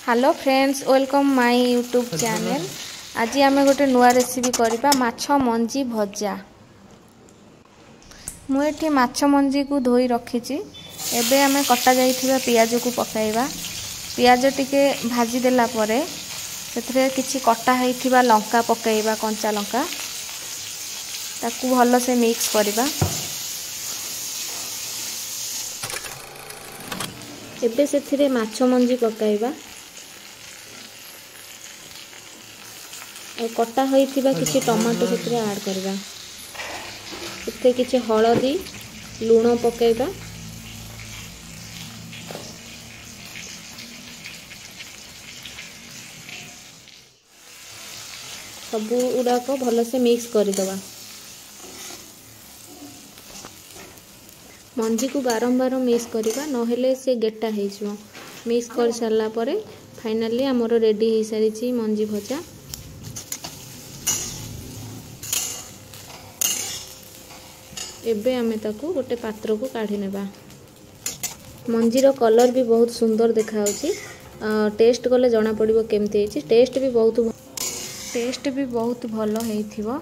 Hello friends, welcome my YouTube channel. आज आम गोटे नुआ रेसिपी करवा माछ मंजी भजा। मुझे माछ मंजी को धोई रखी। एबे आम कटा जाइथिबा पियाज को पकाइबा। पियाज टिके भाजी देला परे सेथरे किछि कटा हैथिबा लंका पकाइबा, कंचा लंका ताकू भल से मिक्स करबा। एबे सेथिरे माछ मंजी पकाइबा और कटा होइथिबा किछि टमाटो सेथिरे ऐड करबा। सेथे किछि हळदी लूण पकाइबा। सबू गुड़ाक भल से मिक्स करदबा। मंजी को बारंबार मिक्स करबा, नहेले से गेटा हो। मिक्स कर सारा परे फाइनली आमर रेडी हो सारी मंजी भजा। एबे आमे ताकू गोटे पात्र को काढ़ी नेबा। मंजीर कलर भी बहुत सुंदर देखा। टेस्ट कले जना पड़िबो केमती ହେଇଛି। टेस्ट भी बहुत भल ହେଇଥିବ।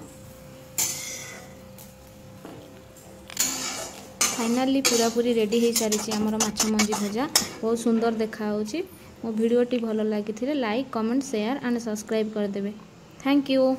फाइनली पूरा पूरी रेडी हो सारी आमर माछ मंजी भजा। बहुत सुंदर देखा। मो वीडियोटी भल लगी like comment share and subscribe करदेवे। Thank you.